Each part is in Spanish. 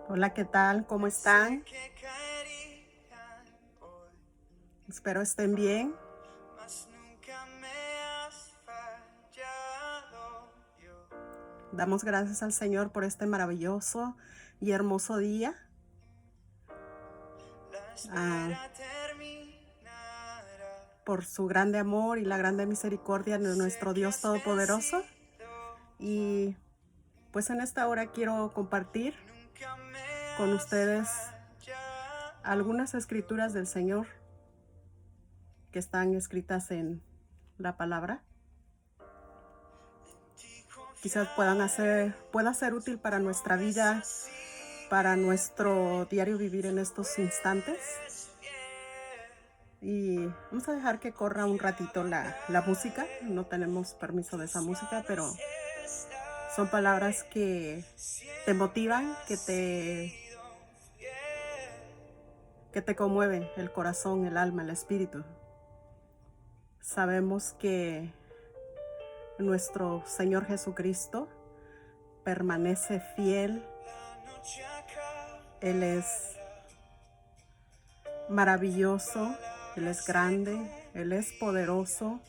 Hola, ¿qué tal? ¿Cómo están? Espero estén bien. Damos gracias al Señor por este maravilloso y hermoso día. Por su grande amor y la grande misericordia de nuestro Dios Todopoderoso. Y pues en esta hora quiero compartir con ustedes algunas escrituras del Señor que están escritas en la palabra. Quizás pueda ser útil para nuestra vida, para nuestro diario vivir en estos instantes. Y vamos a dejar que corra un ratito la música. No tenemos permiso de esa música, pero son palabras que te motivan, que te conmueven el corazón, el alma, el espíritu. Sabemos que nuestro Señor Jesucristo permanece fiel. Él es maravilloso, Él es grande, Él es poderoso.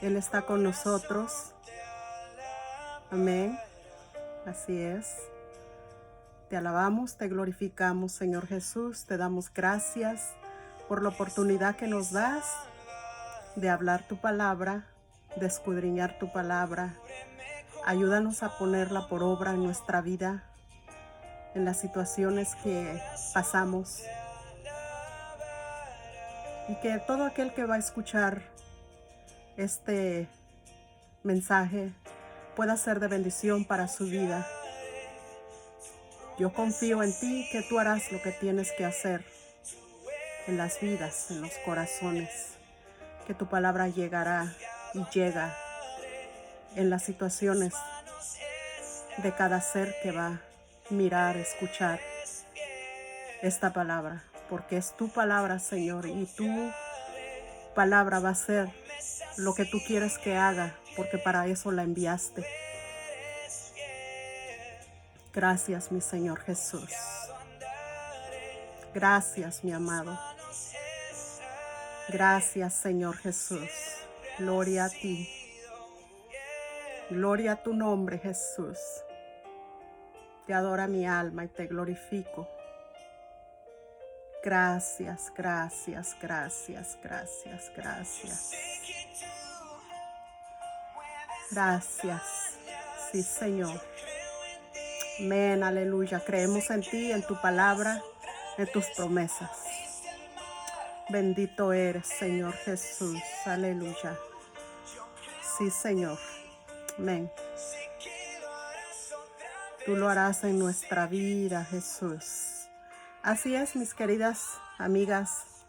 Él está con nosotros. Amén. Así es. Te alabamos, te glorificamos, Señor Jesús. Te damos gracias por la oportunidad que nos das de hablar tu palabra, de escudriñar tu palabra. Ayúdanos a ponerla por obra en nuestra vida, en las situaciones que pasamos. Y que todo aquel que va a escuchar este mensaje pueda ser de bendición para su vida. Yo confío en ti que tú harás lo que tienes que hacer en las vidas, en los corazones, que tu palabra llegará y llega en las situaciones de cada ser que va a mirar, escuchar esta palabra, porque es tu palabra, Señor, y tu palabra va a ser lo que tú quieres que haga, porque para eso la enviaste. Gracias, mi Señor Jesús. Gracias, mi amado. Gracias, Señor Jesús. Gloria a ti. Gloria a tu nombre, Jesús. Te adora mi alma y te glorifico. Gracias, gracias, gracias, gracias, gracias. Gracias. Sí, Señor. Amén, aleluya. Creemos en ti, en tu palabra, en tus promesas. Bendito eres, Señor Jesús. Aleluya. Sí, Señor. Amén. Tú lo harás en nuestra vida, Jesús. Así es, mis queridas amigas,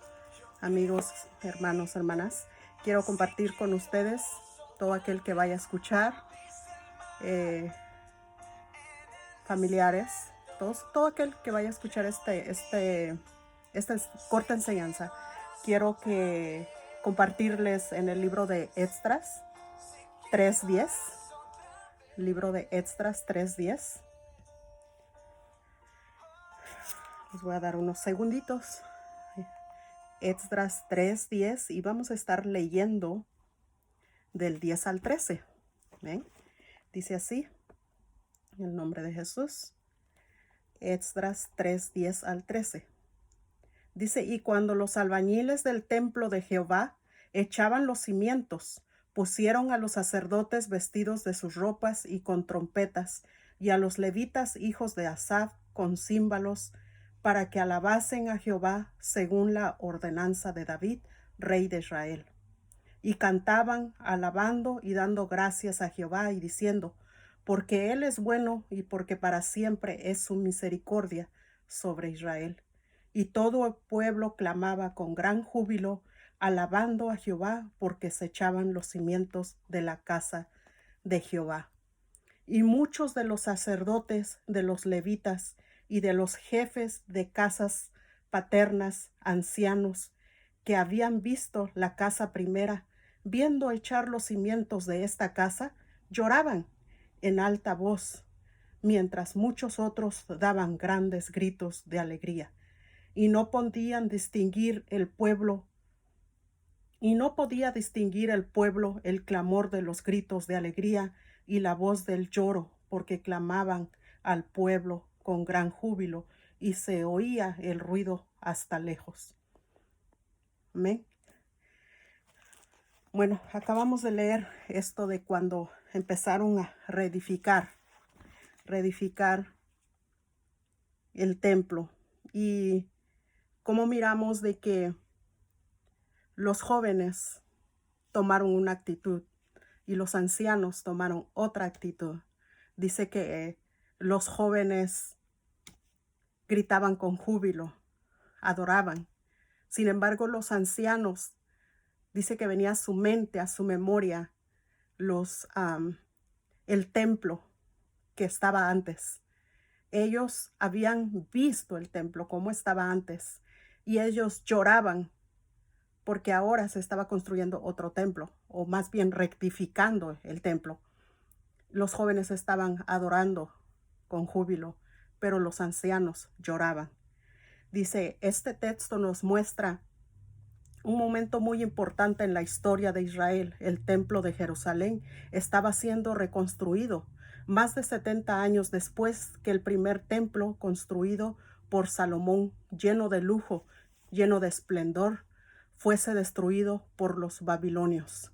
amigos, hermanos, hermanas. Quiero compartir con ustedes, todo aquel que vaya a escuchar, familiares, todo aquel que vaya a escuchar esta corta enseñanza. Quiero compartirles en el libro de Esdras 3:10. Libro de Esdras 3:10. Les voy a dar unos segunditos. Esdras 3:10 y vamos a estar leyendo del 10 al 13. ¿Ven? Dice así, en el nombre de Jesús. Esdras 3:10 al 13. Dice, y cuando los albañiles del templo de Jehová echaban los cimientos, pusieron a los sacerdotes vestidos de sus ropas y con trompetas, y a los levitas hijos de Asaf con címbalos, para que alabasen a Jehová según la ordenanza de David, rey de Israel. Y cantaban, alabando y dando gracias a Jehová y diciendo, porque Él es bueno y porque para siempre es su misericordia sobre Israel. Y todo el pueblo clamaba con gran júbilo, alabando a Jehová, porque se echaban los cimientos de la casa de Jehová. Y muchos de los sacerdotes, de los levitas y de los jefes de casas paternas, ancianos, que habían visto la casa primera, viendo echar los cimientos de esta casa, lloraban en alta voz, mientras muchos otros daban grandes gritos de alegría. Y no podían distinguir el pueblo, el clamor de los gritos de alegría y la voz del lloro, porque clamaban al pueblo con gran júbilo, y se oía el ruido hasta lejos. Amén. Bueno, acabamos de leer esto de cuando empezaron a reedificar el templo, y cómo miramos de que los jóvenes tomaron una actitud y los ancianos tomaron otra actitud. Dice que los jóvenes gritaban con júbilo, adoraban. Sin embargo, los ancianos, dice que venía a su mente, a su memoria, el templo que estaba antes. Ellos habían visto el templo como estaba antes y ellos lloraban porque ahora se estaba construyendo otro templo, o más bien rectificando el templo. Los jóvenes estaban adorando con júbilo, pero los ancianos lloraban. Dice, este texto nos muestra un momento muy importante en la historia de Israel. El templo de Jerusalén estaba siendo reconstruido más de 70 años después que el primer templo construido por Salomón, lleno de lujo, lleno de esplendor, fuese destruido por los babilonios.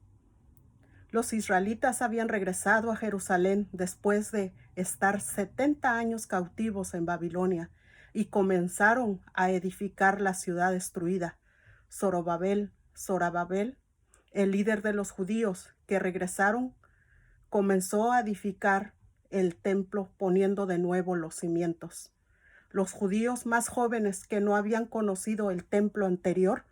Los israelitas habían regresado a Jerusalén después de estar 70 años cautivos en Babilonia y comenzaron a edificar la ciudad destruida. Zorobabel, el líder de los judíos que regresaron, comenzó a edificar el templo poniendo de nuevo los cimientos. Los judíos más jóvenes que no habían conocido el templo anterior,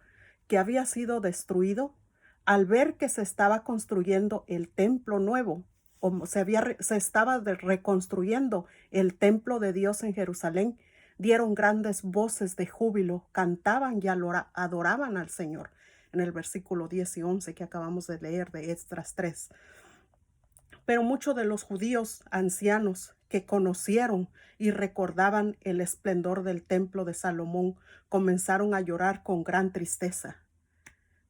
que había sido destruido, al ver que se estaba construyendo el templo nuevo, o se estaba reconstruyendo el templo de Dios en Jerusalén, dieron grandes voces de júbilo, cantaban y adoraban al Señor. En el versículo 10 y 11 que acabamos de leer de Esdras 3. Pero muchos de los judíos ancianos que conocieron y recordaban el esplendor del templo de Salomón comenzaron a llorar con gran tristeza.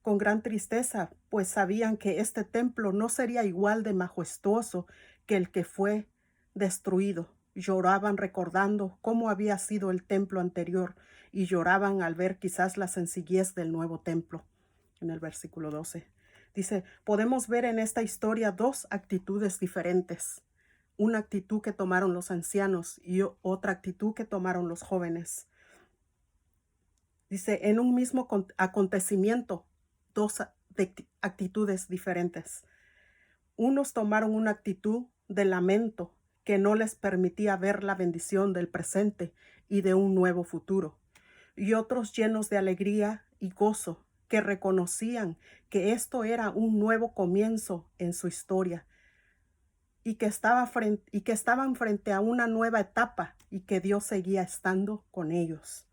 Con gran tristeza, pues sabían que este templo no sería igual de majestuoso que el que fue destruido. Lloraban recordando cómo había sido el templo anterior y lloraban al ver quizás la sencillez del nuevo templo. En el versículo 12 dice, podemos ver en esta historia dos actitudes diferentes. Una actitud que tomaron los ancianos y otra actitud que tomaron los jóvenes. Dice, en un mismo acontecimiento, dos actitudes diferentes. Unos tomaron una actitud de lamento que no les permitía ver la bendición del presente y de un nuevo futuro. Y otros llenos de alegría y gozo que reconocían que esto era un nuevo comienzo en su historia y que estaban frente a una nueva etapa y que Dios seguía estando con ellos.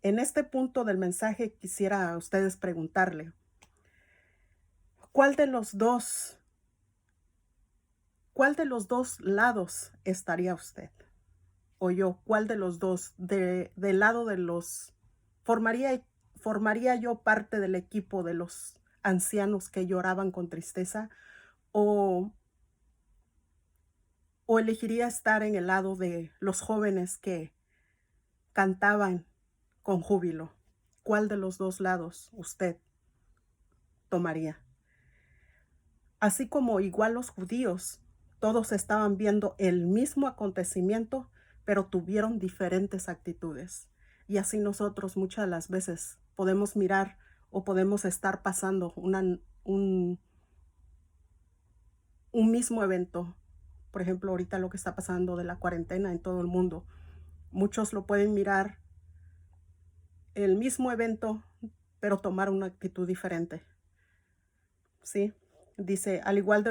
En este punto del mensaje quisiera a ustedes preguntarle, ¿cuál de los dos lados estaría usted? O yo, ¿cuál de los dos? Del lado de los... ¿Formaría yo parte del equipo de los ancianos que lloraban con tristeza? ¿O elegiría estar en el lado de los jóvenes que cantaban con júbilo? ¿Cuál de los dos lados usted tomaría? Así como igual los judíos, todos estaban viendo el mismo acontecimiento, pero tuvieron diferentes actitudes. Y así nosotros muchas de las veces podemos mirar o podemos estar pasando un mismo evento. Por ejemplo, ahorita lo que está pasando de la cuarentena en todo el mundo. Muchos lo pueden mirar el mismo evento, pero tomar una actitud diferente. ¿Sí? Dice, al igual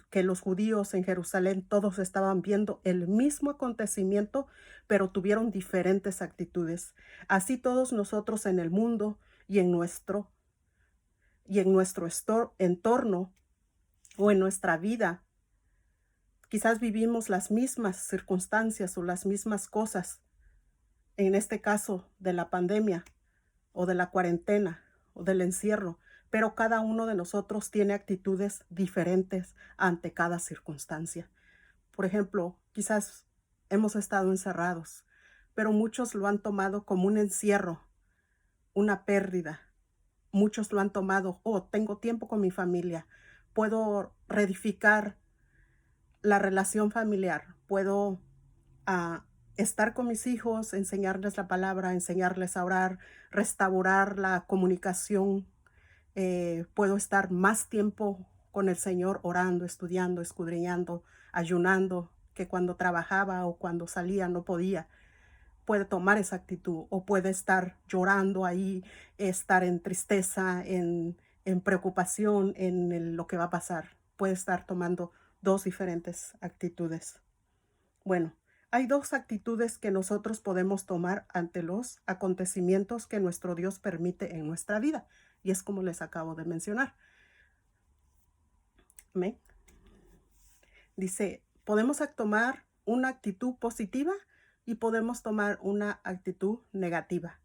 que los judíos en Jerusalén, todos estaban viendo el mismo acontecimiento, pero tuvieron diferentes actitudes. Así todos nosotros en el mundo y en nuestro entorno o en nuestra vida Quizás vivimos las mismas circunstancias o las mismas cosas, en este caso de la pandemia o de la cuarentena o del encierro, pero cada uno de nosotros tiene actitudes diferentes ante cada circunstancia. Por ejemplo, quizás hemos estado encerrados, pero muchos lo han tomado como un encierro, una pérdida. Muchos lo han tomado, oh, tengo tiempo con mi familia, puedo reedificar la relación familiar, puedo a estar con mis hijos, enseñarles la palabra, enseñarles a orar, restaurar la comunicación. Puedo estar más tiempo con el Señor orando, estudiando, escudriñando, ayunando, que cuando trabajaba o cuando salía no podía. Puede tomar esa actitud o puede estar llorando ahí, estar en tristeza, en preocupación, lo que va a pasar. Puede estar tomando dos diferentes actitudes. Bueno, hay dos actitudes que nosotros podemos tomar ante los acontecimientos que nuestro Dios permite en nuestra vida. Y es como les acabo de mencionar. Amén. Dice, podemos tomar una actitud positiva y podemos tomar una actitud negativa.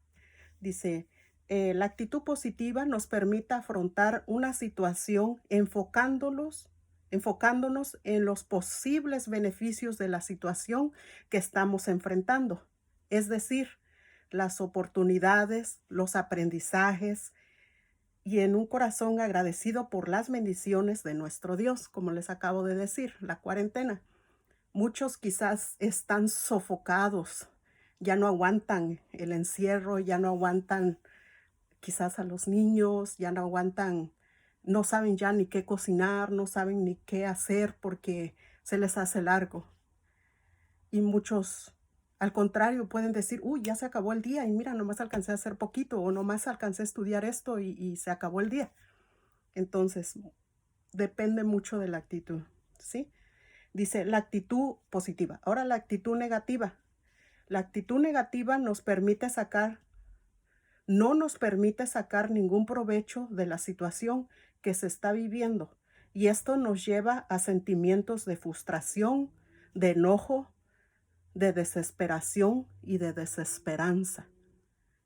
Dice, la actitud positiva nos permite afrontar una situación enfocándonos en los posibles beneficios de la situación que estamos enfrentando. Es decir, las oportunidades, los aprendizajes y en un corazón agradecido por las bendiciones de nuestro Dios, como les acabo de decir, la cuarentena. Muchos quizás están sofocados, ya no aguantan el encierro, ya no aguantan quizás a los niños, ya no aguantan, no saben ya ni qué cocinar, no saben ni qué hacer porque se les hace largo. Y muchos, al contrario, pueden decir, uy, ya se acabó el día y mira, nomás alcancé a hacer poquito o nomás alcancé a estudiar esto y se acabó el día. Entonces, depende mucho de la actitud, ¿sí? Dice la actitud positiva. Ahora la actitud negativa. La actitud negativa no nos permite sacar ningún provecho de la situación que se está viviendo. Y esto nos lleva a sentimientos de frustración, de enojo, de desesperación y de desesperanza.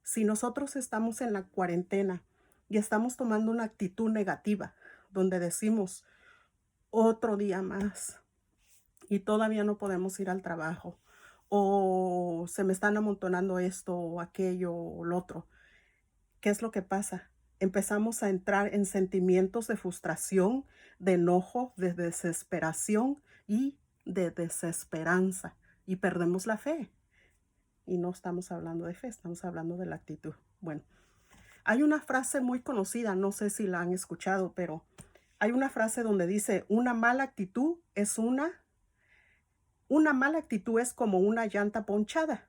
Si nosotros estamos en la cuarentena y estamos tomando una actitud negativa, donde decimos otro día más y todavía no podemos ir al trabajo, o se me están amontonando esto o aquello o lo otro, ¿qué es lo que pasa? Empezamos a entrar en sentimientos de frustración, de enojo, de desesperación y de desesperanza y perdemos la fe. Y no estamos hablando de fe, estamos hablando de la actitud. Bueno, hay una frase muy conocida, no sé si la han escuchado, pero hay una frase donde dice, una mala actitud es como una llanta ponchada,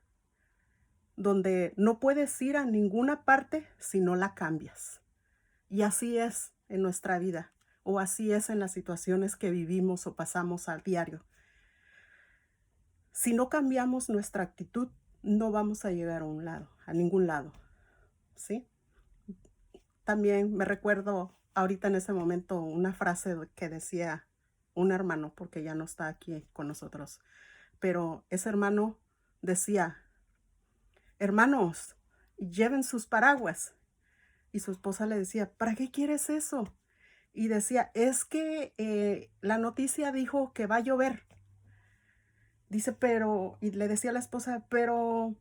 donde no puedes ir a ninguna parte si no la cambias. Y así es en nuestra vida, o así es en las situaciones que vivimos o pasamos al diario. Si no cambiamos nuestra actitud, no vamos a llegar a ningún lado, ¿sí? También me recuerdo ahorita en ese momento una frase que decía un hermano, porque ya no está aquí con nosotros, pero ese hermano decía, hermanos, lleven sus paraguas. Y su esposa le decía, ¿para qué quieres eso? Y decía, es que la noticia dijo que va a llover. Dice, pero, y le decía a la esposa, pero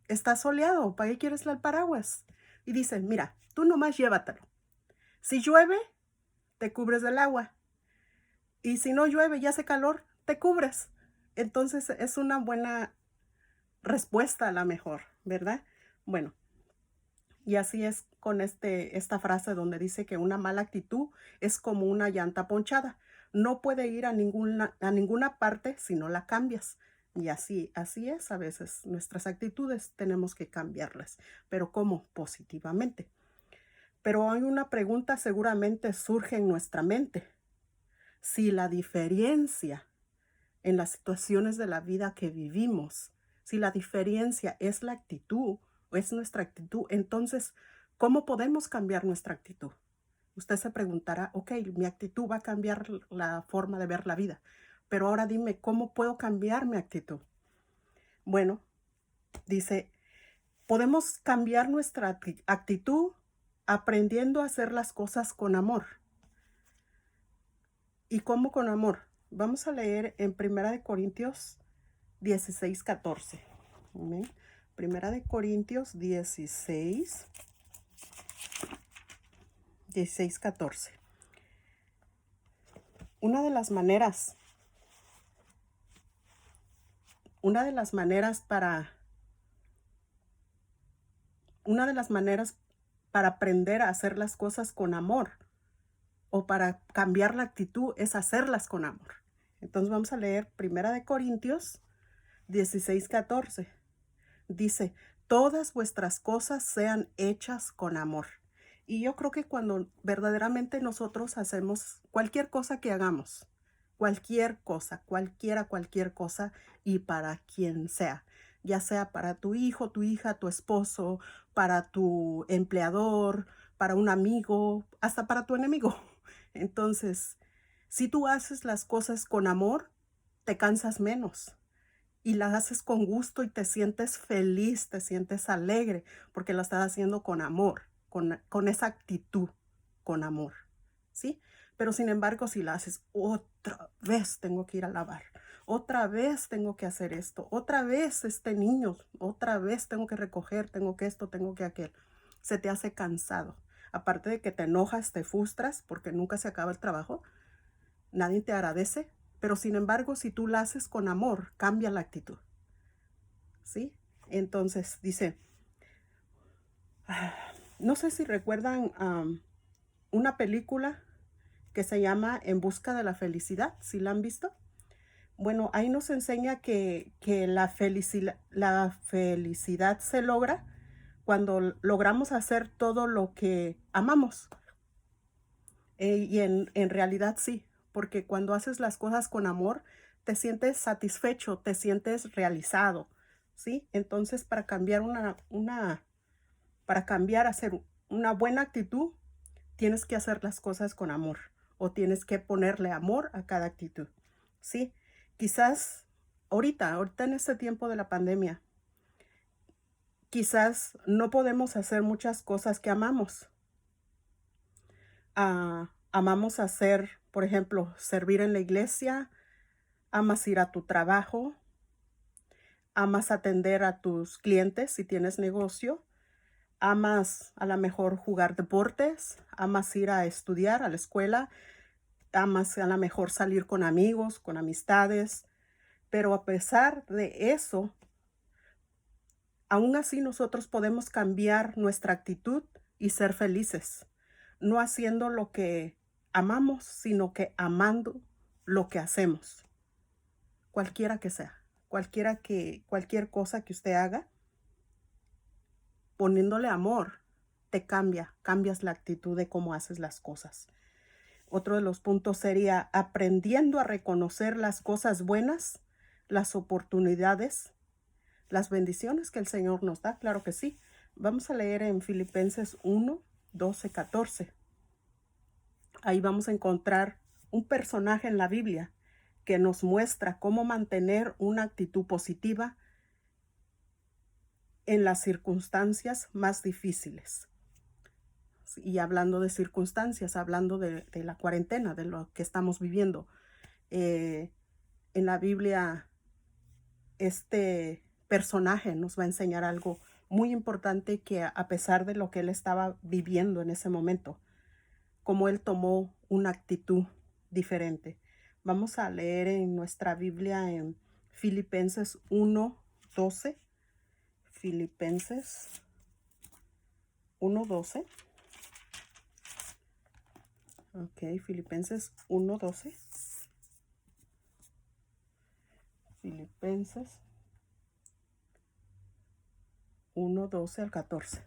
está soleado, ¿para qué quieres el paraguas? Y dice, mira, tú nomás llévatelo. Si llueve, te cubres del agua. Y si no llueve y hace calor, te cubres. Entonces es una buena respuesta a la mejor, ¿verdad? Bueno, y así es con esta frase donde dice que una mala actitud es como una llanta ponchada. No puede ir a ninguna parte si no la cambias. Y así es a veces. Nuestras actitudes tenemos que cambiarlas. Pero ¿cómo? Positivamente. Pero hay una pregunta seguramente surge en nuestra mente. Si la diferencia en las situaciones de la vida que vivimos, si la diferencia es la actitud o es nuestra actitud, entonces, ¿cómo podemos cambiar nuestra actitud? Usted se preguntará, ok, mi actitud va a cambiar la forma de ver la vida. pero ahora dime, ¿cómo puedo cambiar mi actitud? Bueno, dice, podemos cambiar nuestra actitud aprendiendo a hacer las cosas con amor. ¿Y cómo con amor? Vamos a leer en Primera de Corintios 16, 14. Amén. Primera de Corintios 16, 14. Una de las maneras para aprender a hacer las cosas con amor o para cambiar la actitud es hacerlas con amor. Entonces vamos a leer Primera de Corintios 16, 14. Dice, todas vuestras cosas sean hechas con amor. Y yo creo que cuando verdaderamente nosotros hacemos cualquier cosa que hagamos, cualquier cosa, cualquier cosa, y para quien sea, ya sea para tu hijo, tu hija, tu esposo, para tu empleador, para un amigo, hasta para tu enemigo. Entonces, si tú haces las cosas con amor, te cansas menos y las haces con gusto y te sientes feliz, te sientes alegre, porque lo estás haciendo con amor, con esa actitud, con amor, ¿sí? Pero sin embargo, si la haces otra vez tengo que ir a lavar, otra vez tengo que hacer esto, otra vez este niño, otra vez tengo que recoger, tengo que esto, tengo que aquel, se te hace cansado. Aparte de que te enojas, te frustras porque nunca se acaba el trabajo, nadie te agradece, pero sin embargo, si tú la haces con amor, cambia la actitud, ¿sí? Entonces dice, no sé si recuerdan una película que se llama En busca de la felicidad, ¿sí la han visto? Bueno, ahí nos enseña que la felicidad se logra cuando logramos hacer todo lo que amamos. Y en realidad sí, porque cuando haces las cosas con amor, te sientes satisfecho, te sientes realizado, ¿sí? Entonces, para cambiar para cambiar, hacer una buena actitud, tienes que hacer las cosas con amor o tienes que ponerle amor a cada actitud, ¿sí? Quizás ahorita en este tiempo de la pandemia, quizás no podemos hacer muchas cosas que amamos. Amamos hacer, por ejemplo, servir en la iglesia, amas ir a tu trabajo, amas atender a tus clientes si tienes negocio, amas a lo mejor jugar deportes, amas ir a estudiar a la escuela, amas a lo mejor salir con amigos, con amistades, pero a pesar de eso, aún así nosotros podemos cambiar nuestra actitud y ser felices, no haciendo lo que amamos, sino que amando lo que hacemos, cualquiera que sea, cualquier cosa que usted haga, poniéndole amor, cambias la actitud de cómo haces las cosas. Otro de los puntos sería aprendiendo a reconocer las cosas buenas, las oportunidades, las bendiciones que el Señor nos da, claro que sí. Vamos a leer en Filipenses 1, 12, 14. Ahí vamos a encontrar un personaje en la Biblia que nos muestra cómo mantener una actitud positiva en las circunstancias más difíciles. Y hablando de circunstancias, hablando de la cuarentena, de lo que estamos viviendo. En la Biblia, este personaje nos va a enseñar algo muy importante que a pesar de lo que él estaba viviendo en ese momento, cómo él tomó una actitud diferente. Vamos a leer en nuestra Biblia en Filipenses 1, 12. Filipenses 1, 12. Ok, Filipenses 1, 12. Filipenses 1, 12 al 14.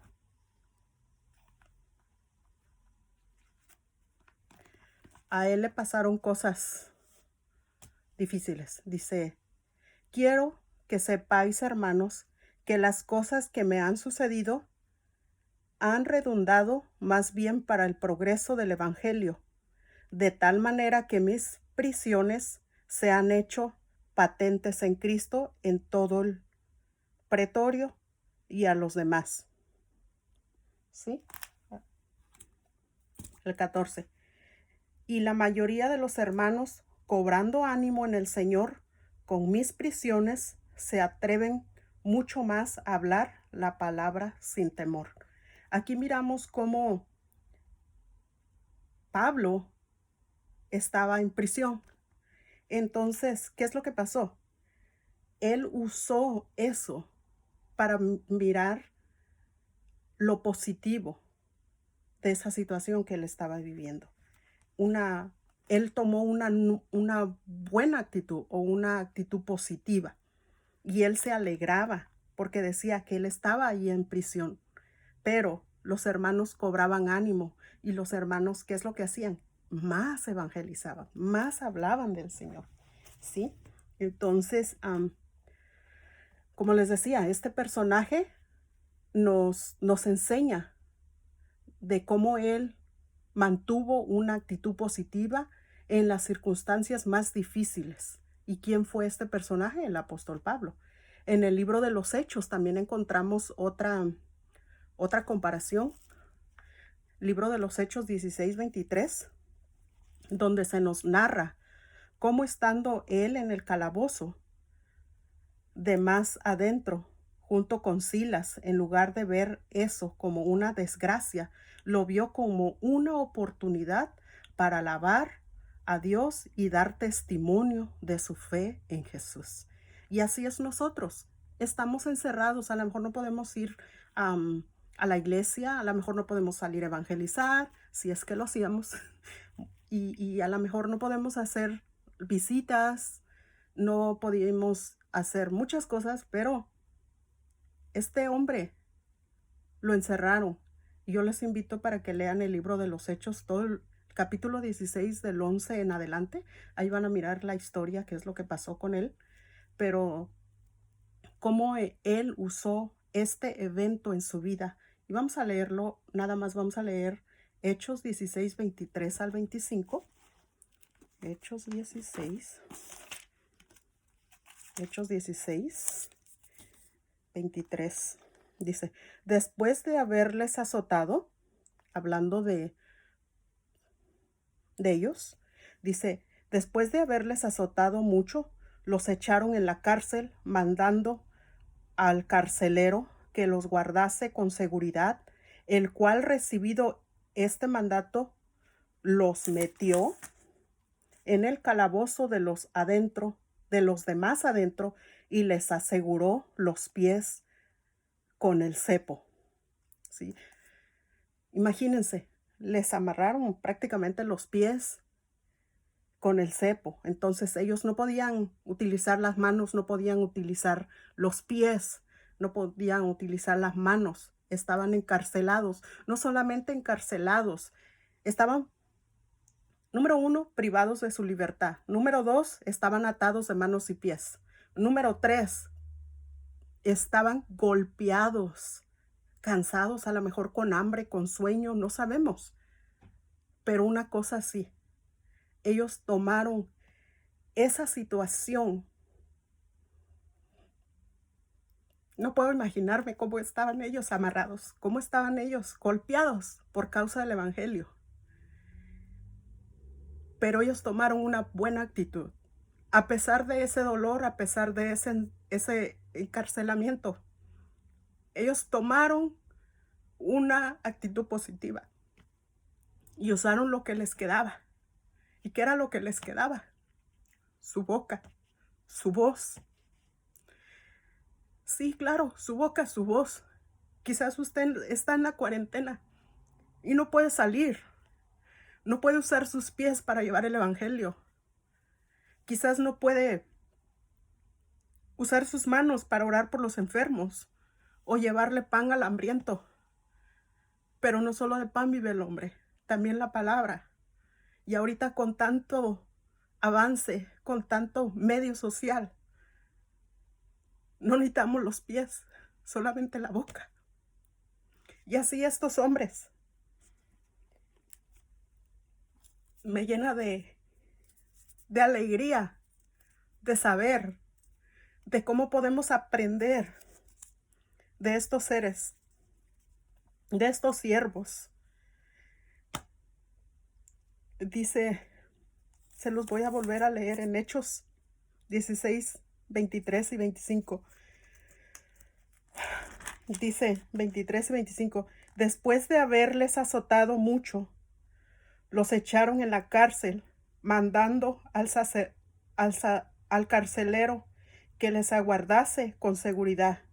A él le pasaron cosas difíciles. Dice, quiero que sepáis, hermanos, que las cosas que me han sucedido han redundado más bien para el progreso del Evangelio, de tal manera que mis prisiones se han hecho patentes en Cristo en todo el pretorio y a los demás. ¿Sí? El 14. Y la mayoría de los hermanos, cobrando ánimo en el Señor, con mis prisiones, se atreven mucho más a hablar la palabra sin temor. Aquí miramos cómo Pablo estaba en prisión. Entonces, ¿qué es lo que pasó? Él usó eso para mirar lo positivo de esa situación que él estaba viviendo. Él tomó una buena actitud o una actitud positiva, y él se alegraba porque decía que él estaba ahí en prisión, pero los hermanos cobraban ánimo, y los hermanos, ¿qué es lo que hacían? Más evangelizaban, más hablaban del Señor, ¿sí? Entonces, como les decía, este personaje nos enseña de cómo él mantuvo una actitud positiva en las circunstancias más difíciles. ¿Y quién fue este personaje? El apóstol Pablo. En el libro de los Hechos también encontramos otra comparación. Libro de los Hechos 16:23, donde se nos narra cómo, estando él en el calabozo de más adentro, junto con Silas, en lugar de ver eso como una desgracia, lo vio como una oportunidad para alabar a Dios y dar testimonio de su fe en Jesús. Y así es nosotros. Estamos encerrados, a lo mejor no podemos ir a la iglesia, a lo mejor no podemos salir a evangelizar, si es que lo hacíamos, y a lo mejor no podemos hacer visitas, no podíamos hacer muchas cosas, pero este hombre lo encerraron. Y yo les invito para que lean el libro de los Hechos, todo el capítulo 16 del 11 en adelante. Ahí van a mirar la historia, qué es lo que pasó con él, pero cómo él usó este evento en su vida. Y vamos a leerlo, nada más vamos a leer Hechos 16, 23 al 25. Hechos 16. Hechos 16, 23. Dice, después de haberles azotado, hablando de ellos, dice, después de haberles azotado mucho, los echaron en la cárcel, mandando al carcelero que los guardase con seguridad, el cual, recibido este mandato, los metió en el calabozo de los demás adentro, y les aseguró los pies con el cepo. ¿Sí? Imagínense, les amarraron prácticamente los pies con el cepo. Entonces ellos no podían utilizar las manos, no podían utilizar los pies, no podían utilizar las manos. Estaban encarcelados. No solamente encarcelados, estaban, número 1, privados de su libertad. Número 2, estaban atados de manos y pies. Número 3, estaban golpeados, cansados, a lo mejor con hambre, con sueño, no sabemos. Pero una cosa sí, ellos tomaron esa situación. No puedo imaginarme cómo estaban ellos amarrados, cómo estaban ellos golpeados por causa del evangelio. Pero ellos tomaron una buena actitud. A pesar de ese dolor, a pesar de ese encarcelamiento, ellos tomaron una actitud positiva y usaron lo que les quedaba. ¿Y qué era lo que les quedaba? Su boca, su voz. Sí, claro, su boca, su voz. Quizás usted está en la cuarentena y no puede salir. No puede usar sus pies para llevar el evangelio. Quizás no puede usar sus manos para orar por los enfermos o llevarle pan al hambriento. Pero no solo de pan vive el hombre, también la palabra. Y ahorita, con tanto avance, con tanto medio social, no necesitamos los pies, solamente la boca. Y así estos hombres me llena de alegría de saber de cómo podemos aprender de estos seres, de estos siervos. Dice, se los voy a volver a leer en Hechos 16, 23 y 25. Dice 23 y 25. Después de haberles azotado mucho, los echaron en la cárcel, mandando al carcelero que les aguardase con seguridad,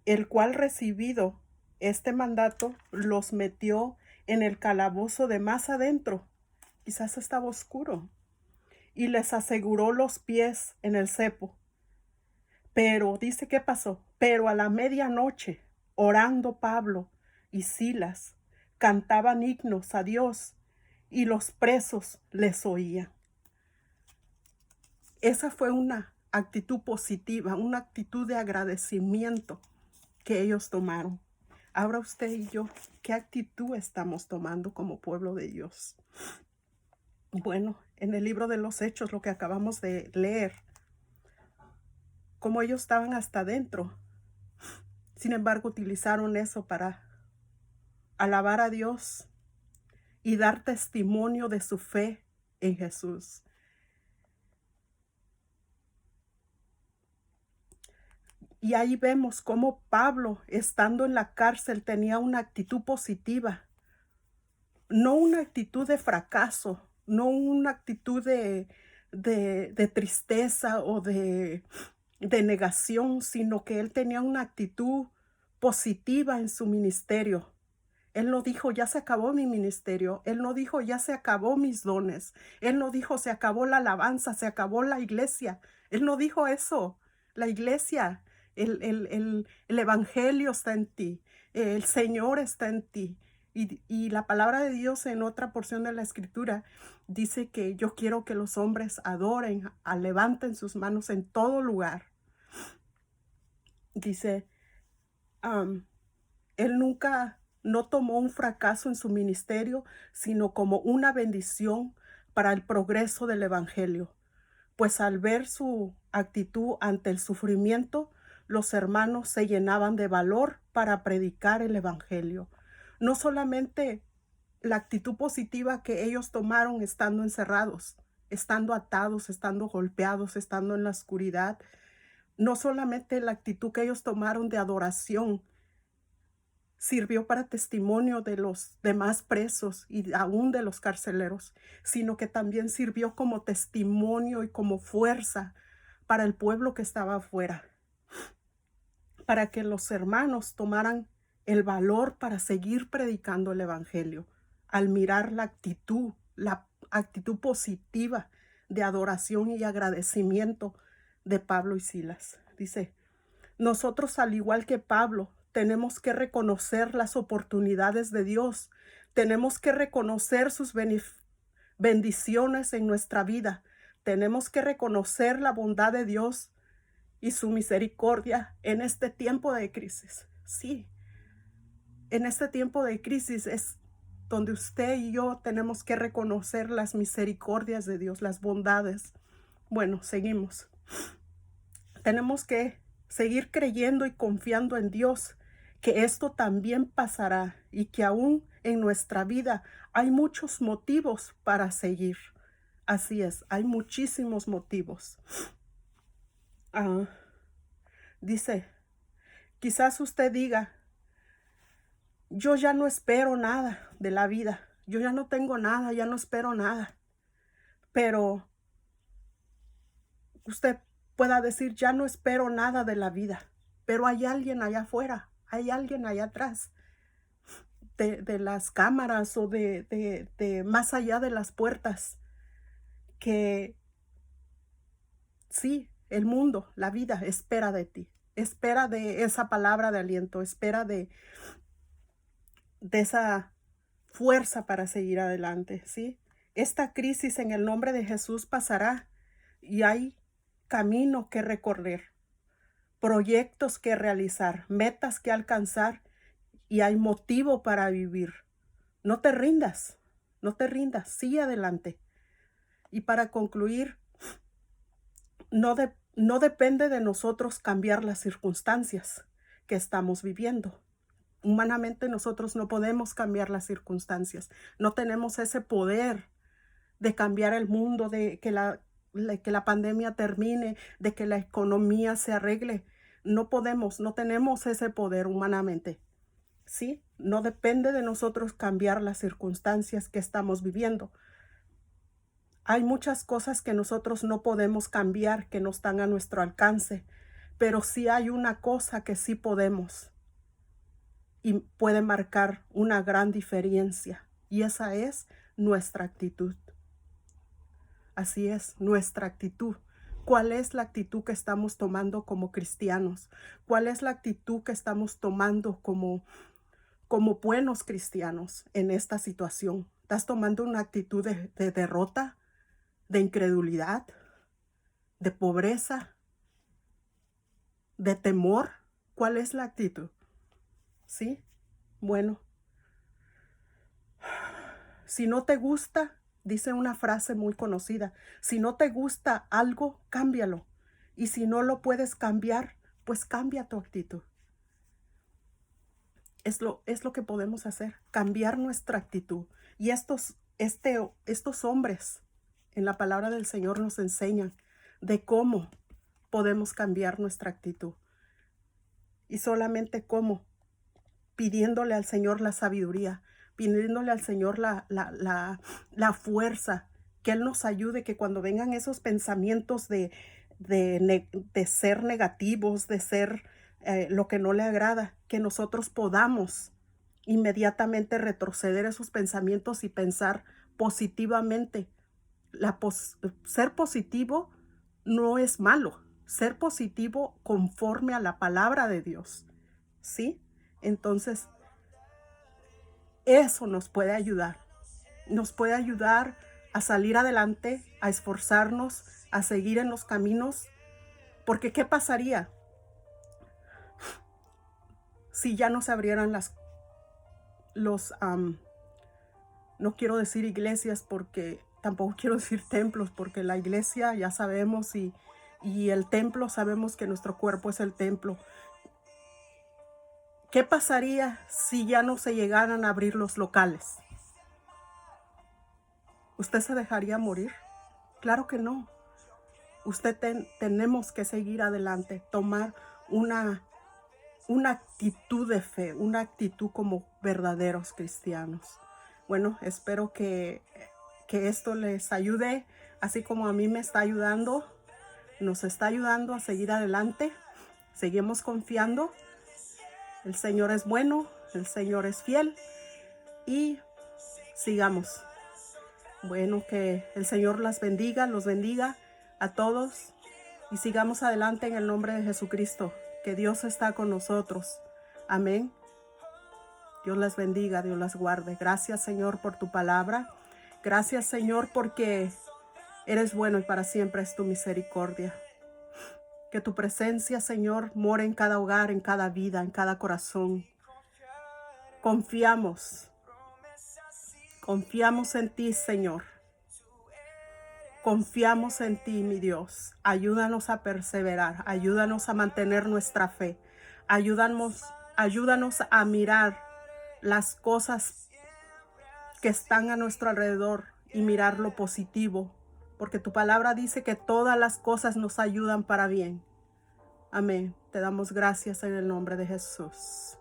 el cual, recibido este mandato, los metió en el calabozo de más adentro, quizás estaba oscuro, y les aseguró los pies en el cepo. Pero dice, ¿qué pasó? Pero a la medianoche, orando Pablo y Silas, cantaban himnos a Dios, y los presos les oían. Esa fue una actitud positiva, una actitud de agradecimiento que ellos tomaron. Ahora usted y yo, ¿qué actitud estamos tomando como pueblo de Dios? Bueno, en el libro de los Hechos, lo que acabamos de leer, como ellos estaban hasta adentro, sin embargo, utilizaron eso para alabar a Dios y dar testimonio de su fe en Jesús. Y ahí vemos cómo Pablo, estando en la cárcel, tenía una actitud positiva, no una actitud de fracaso, no una actitud de tristeza o de negación, sino que él tenía una actitud positiva en su ministerio. Él no dijo, ya se acabó mi ministerio. Él no dijo, ya se acabó mis dones. Él no dijo, se acabó la alabanza, se acabó la iglesia. Él no dijo eso. La iglesia, el evangelio está en ti. El Señor está en ti. Y la palabra de Dios en otra porción de la escritura dice que yo quiero que los hombres adoren, levanten sus manos en todo lugar. Dice, él nunca no tomó un fracaso en su ministerio, sino como una bendición para el progreso del evangelio. Pues al ver su actitud ante el sufrimiento, los hermanos se llenaban de valor para predicar el evangelio. No solamente la actitud positiva que ellos tomaron estando encerrados, estando atados, estando golpeados, estando en la oscuridad, no solamente la actitud que ellos tomaron de adoración sirvió para testimonio de los demás presos y aún de los carceleros, sino que también sirvió como testimonio y como fuerza para el pueblo que estaba afuera, para que los hermanos tomaran el valor para seguir predicando el evangelio, al mirar la actitud positiva de adoración y agradecimiento de Pablo y Silas. Dice, nosotros, al igual que Pablo, tenemos que reconocer las oportunidades de Dios. Tenemos que reconocer sus bendiciones en nuestra vida. Tenemos que reconocer la bondad de Dios y su misericordia en este tiempo de crisis. Sí, en este tiempo de crisis es donde usted y yo tenemos que reconocer las misericordias de Dios, las bondades. Bueno, seguimos. Tenemos que seguir creyendo y confiando en Dios, que esto también pasará y que aún en nuestra vida hay muchos motivos para seguir. Así es, hay muchísimos motivos. Dice, quizás usted diga, yo ya no espero nada de la vida, yo ya no tengo nada, ya no espero nada. Pero usted pueda decir, ya no espero nada de la vida, pero hay alguien allá afuera, hay alguien allá atrás de las cámaras o de más allá de las puertas, que sí, el mundo, la vida espera de ti, espera de esa palabra de aliento, espera de esa fuerza para seguir adelante, ¿sí? Esta crisis en el nombre de Jesús pasará y hay camino que recorrer, proyectos que realizar, metas que alcanzar y hay motivo para vivir. No te rindas, sigue adelante. Y para concluir, no depende de nosotros cambiar las circunstancias que estamos viviendo. Humanamente nosotros no podemos cambiar las circunstancias. No tenemos ese poder de cambiar el mundo, de que la pandemia termine, de que la economía se arregle. No podemos, no tenemos ese poder humanamente. ¿Sí? No depende de nosotros cambiar las circunstancias que estamos viviendo. Hay muchas cosas que nosotros no podemos cambiar, que no están a nuestro alcance, pero sí hay una cosa que sí podemos y puede marcar una gran diferencia, y esa es nuestra actitud. Así es, nuestra actitud. ¿Cuál es la actitud que estamos tomando como cristianos? ¿Cuál es la actitud que estamos tomando como buenos cristianos en esta situación? ¿Estás tomando una actitud de derrota, de incredulidad, de pobreza, de temor? ¿Cuál es la actitud? ¿Sí? Bueno, si no te gusta, dice una frase muy conocida, si no te gusta algo, cámbialo. Y si no lo puedes cambiar, pues cambia tu actitud. Es lo que podemos hacer, cambiar nuestra actitud. Y estos hombres en la palabra del Señor nos enseñan de cómo podemos cambiar nuestra actitud. Y solamente cómo, pidiéndole al Señor la sabiduría, pidiéndole al Señor la fuerza, que Él nos ayude, que cuando vengan esos pensamientos de ser negativos, de ser lo que no le agrada, que nosotros podamos inmediatamente retroceder esos pensamientos y pensar positivamente. Ser positivo no es malo, ser positivo conforme a la palabra de Dios, ¿sí? Entonces, eso nos puede ayudar a salir adelante, a esforzarnos, a seguir en los caminos, porque ¿qué pasaría si ya no se abrieran no quiero decir iglesias, porque tampoco quiero decir templos, porque la iglesia ya sabemos y el templo, sabemos que nuestro cuerpo es el templo. ¿Qué pasaría si ya no se llegaran a abrir los locales? ¿Usted se dejaría morir? Claro que no. Tenemos que seguir adelante, tomar una actitud de fe, una actitud como verdaderos cristianos. Bueno, espero que esto les ayude, así como a mí me está ayudando, nos está ayudando a seguir adelante. Seguimos confiando. El Señor es bueno, el Señor es fiel y sigamos. Bueno, que el Señor los bendiga a todos y sigamos adelante en el nombre de Jesucristo, que Dios está con nosotros. Amén. Dios las bendiga, Dios las guarde. Gracias, Señor, por tu palabra. Gracias, Señor, porque eres bueno y para siempre es tu misericordia. Que tu presencia, Señor, more en cada hogar, en cada vida, en cada corazón. Confiamos en ti, Señor. Confiamos en ti, mi Dios. Ayúdanos a perseverar, ayúdanos a mantener nuestra fe. Ayúdanos a mirar las cosas que están a nuestro alrededor y mirar lo positivo, porque tu palabra dice que todas las cosas nos ayudan para bien. Amén. Te damos gracias en el nombre de Jesús.